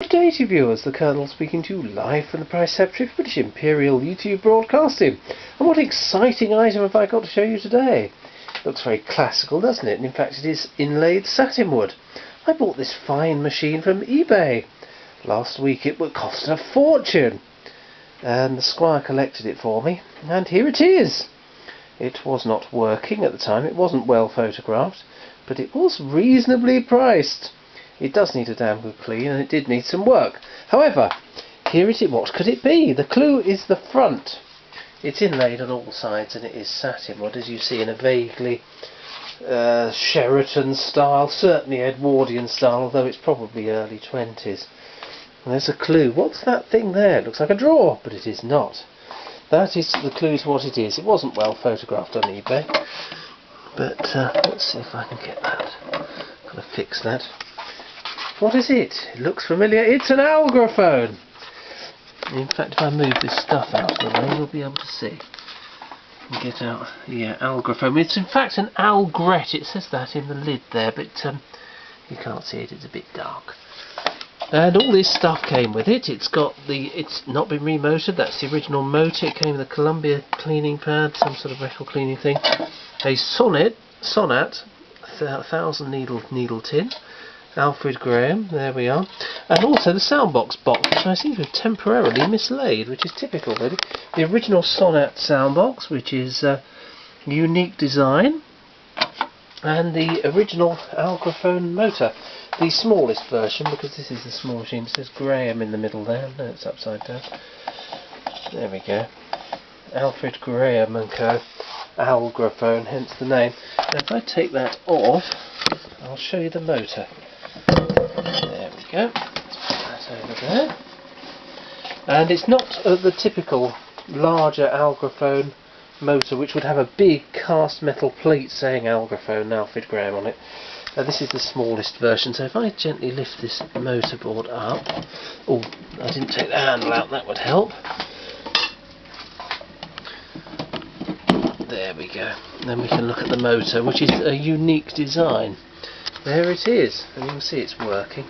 Good day to you viewers, the Colonel speaking to you live from the Preceptory of British Imperial YouTube Broadcasting. And what exciting item have I got to show you today? Looks very classical, doesn't it? And in fact it is inlaid satinwood. I bought this fine machine from eBay. Last week it would cost a fortune. And the squire collected it for me, and here it is. It was not working at the time, it wasn't well photographed, but it was reasonably priced. It does need a damn good clean, and it did need some work. However, here it is. What could it be? The clue is the front. It's inlaid on all sides, and it is satinwood, as you see, in a vaguely Sheraton style, certainly Edwardian style, although it's probably early 20s. And there's a clue. What's that thing there? It looks like a drawer, but it is not. That is the clue to what it is. It wasn't well photographed on eBay, but let's see if I can get that. Gotta fix that. What is it? It looks familiar. It's an Algraphone. In fact, if I move this stuff out of the way, you'll be able to see. Get out. Yeah, Algraphone. It's in fact an Algrette. It says that in the lid there, but you can't see it. It's a bit dark. And all this stuff came with it. It's not been remotored. That's the original motor. It came with a Columbia cleaning pad, some sort of record cleaning thing. A Sonat 1000 needle tin. Alfred Graham, there we are, and also the soundbox box, which I seem to have temporarily mislaid, which is typical really. The original Sonat soundbox, which is unique design, and the original Algraphone motor, the smallest version, because this is the small machine. It says Graham in the middle there. No, it's upside down. There we go. Alfred Graham and Co. Algraphone, hence the name. Now if I take that off, I'll show you the motor. There we go. Let's put that over there. And it's not the typical larger Algraphone motor, which would have a big cast metal plate saying Algraphone and Alfred Graham on it. This is the smallest version, so if I gently lift this motorboard up... Oh, I didn't take the handle out, that would help. There we go. Then we can look at the motor, which is a unique design. There it is, and you can see it's working.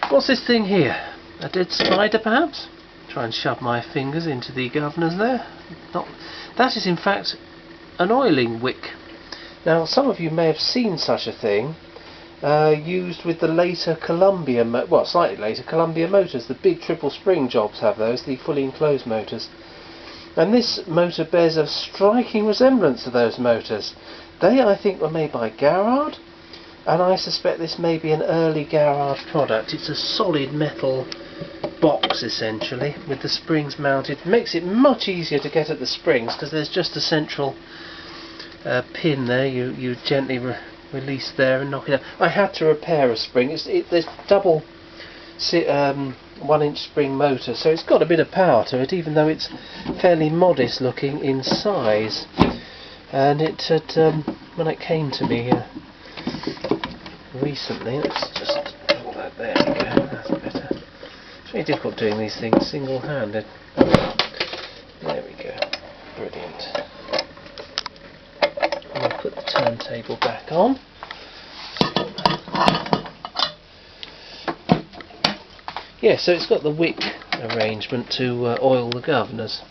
What's this thing here? A dead spider, perhaps? Try and shove my fingers into the governors there. That is in fact an oiling wick. Now some of you may have seen such a thing used with the later Columbia, slightly later Columbia motors. The big triple spring jobs have those, the fully enclosed motors. And this motor bears a striking resemblance to those motors. They, I think, were made by Garrard, and I suspect this may be an early Garrard product. It's a solid metal box, essentially, with the springs mounted. It makes it much easier to get at the springs, because there's just a central pin there. You gently release there and knock it out. I had to repair a spring. There's double 1-inch spring motor, so it's got a bit of power to it, even though it's fairly modest looking in size. And it had, when it came to me recently, let's just pull that, there we go, that's better. It's really difficult doing these things single-handed. There we go, brilliant. And I'll put the turntable back on. Yeah, so it's got the wick arrangement to oil the governors.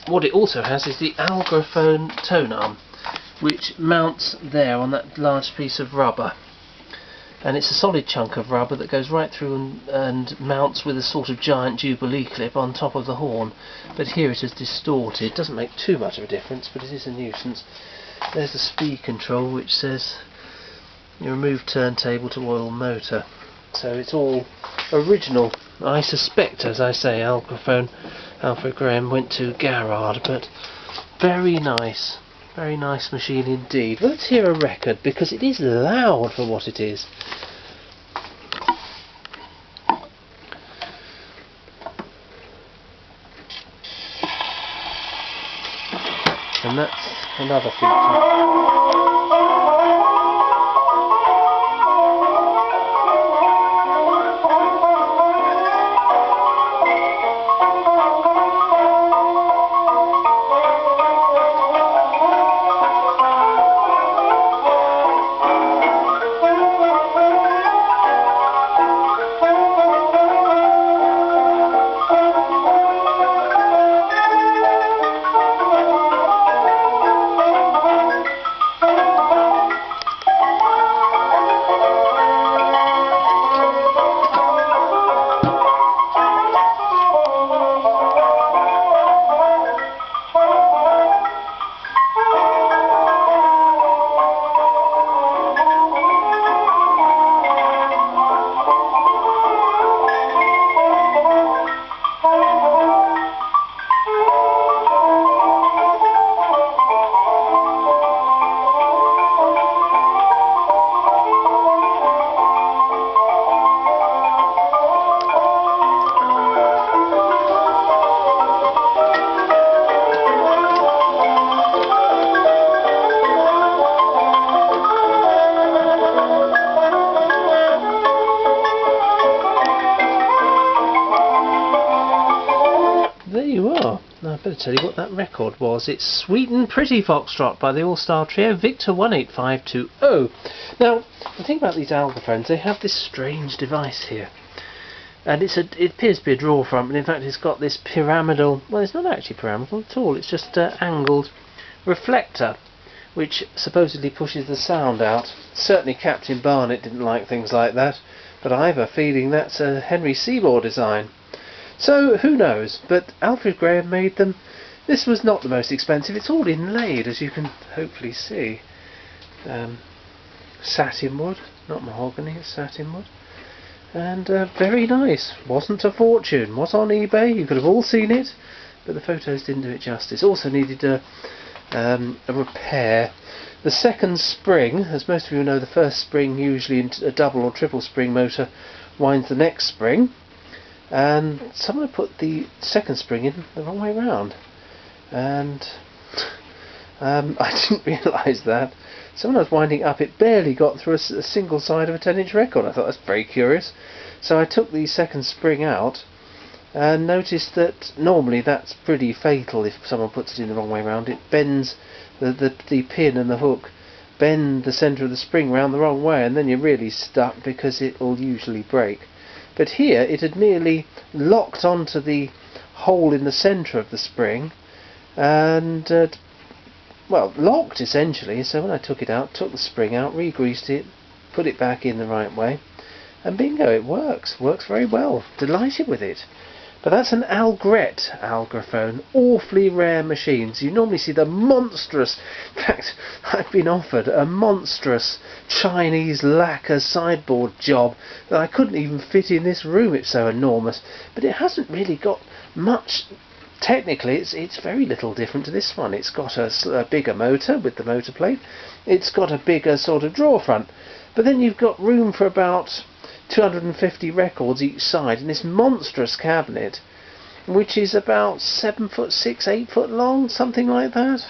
What it also has is the Algraphone tone arm, which mounts there on that large piece of rubber. And it's a solid chunk of rubber that goes right through and mounts with a sort of giant Jubilee clip on top of the horn. But here it is distorted. It doesn't make too much of a difference, but it is a nuisance. There's the speed control, which says you remove turntable to oil motor. So it's all original. I suspect, as I say, Algraphone Alfred Graham went to Garrard, but very nice machine indeed. Let's hear a record, because it is loud for what it is. And that's another feature. better tell you what that record was. It's Sweet and Pretty Foxtrot by the All-Star Trio, Victor 18520. Now, the thing about these Algraphones, they have this strange device here. And it appears to be a draw front, but in fact it's got this pyramidal, well, it's not actually pyramidal at all, it's just angled reflector, which supposedly pushes the sound out. Certainly Captain Barnett didn't like things like that, but I have a feeling that's a Henry Seymour design. So, who knows, but Alfred Graham made them. This was not the most expensive, it's all inlaid, as you can hopefully see. Satinwood, not mahogany, it's satinwood. And very nice, wasn't a fortune, was on eBay, you could have all seen it, but the photos didn't do it justice. Also needed a repair. The second spring, as most of you know, the first spring, usually in a double or triple spring motor, winds the next spring. And someone put the second spring in the wrong way round, and I didn't realise that. So when I was winding up, it barely got through a single side of a 10-inch record. I thought that's very curious. So I took the second spring out and noticed that normally that's pretty fatal if someone puts it in the wrong way round. It bends the pin and the hook bend the centre of the spring round the wrong way, and then you're really stuck because it will usually break. But here it had merely locked onto the hole in the centre of the spring and well, locked essentially. So when I took it out, took the spring out, re-greased it, put it back in the right way, and bingo, it works very well. Delighted with it. But that's an Algrette Algraphone, awfully rare machines. You normally see the monstrous, in fact I've been offered a monstrous Chinese lacquer sideboard job that I couldn't even fit in this room, it's so enormous. But it hasn't really got much, technically it's very little different to this one. It's got a bigger motor with the motor plate, it's got a bigger sort of drawer front, but then you've got room for about 250 records each side in this monstrous cabinet, which is about 7'6", 8 foot long, something like that.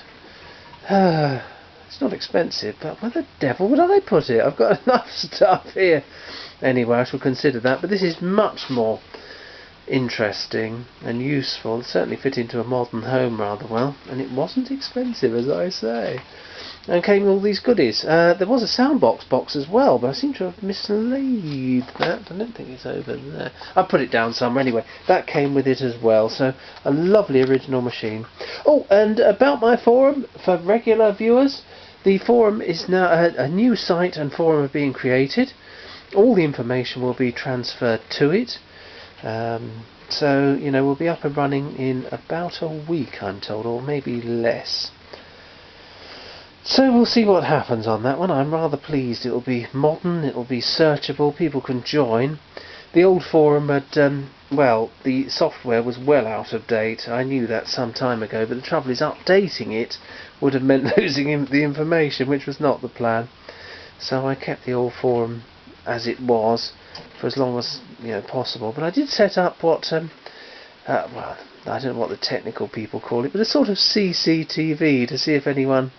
It's not expensive, but where the devil would I put it? I've got enough stuff here. Anyway, I shall consider that, but this is much more interesting and useful. It certainly fit into a modern home rather well, and it wasn't expensive, as I say. And came with all these goodies. There was a soundbox box as well, but I seem to have mislaid that. I don't think it's over there. I'll put it down somewhere anyway. That came with it as well, so a lovely original machine. Oh, and about my forum, for regular viewers, the forum is now a new site and forum are being created. All the information will be transferred to it. So, you know, we'll be up and running in about a week, I'm told, or maybe less. So we'll see what happens on that one. I'm rather pleased. It'll be modern, it'll be searchable, people can join. The old forum had, well, the software was well out of date. I knew that some time ago, but the trouble is updating it would have meant losing the information, which was not the plan. So I kept the old forum as it was for as long as possible. But I did set up what, well, I don't know what the technical people call it, but a sort of CCTV to see if anyone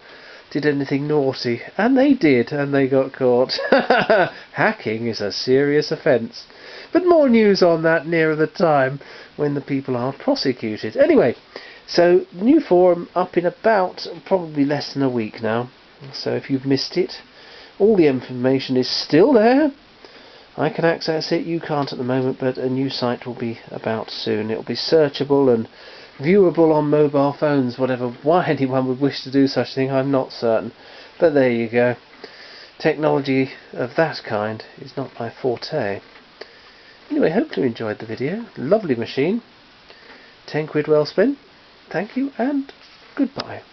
did anything naughty, and they did, and they got caught. Hacking is a serious offence. But more news on that nearer the time when the people are prosecuted. Anyway, so new forum up in about probably less than a week now. So if you've missed it, all the information is still there. I can access it, you can't at the moment, but a new site will be about soon. It will be searchable and viewable on mobile phones, why anyone would wish to do such a thing, I'm not certain. But there you go. Technology of that kind is not my forte. Anyway, hope you enjoyed the video. Lovely machine. £10 well spent. Thank you and goodbye.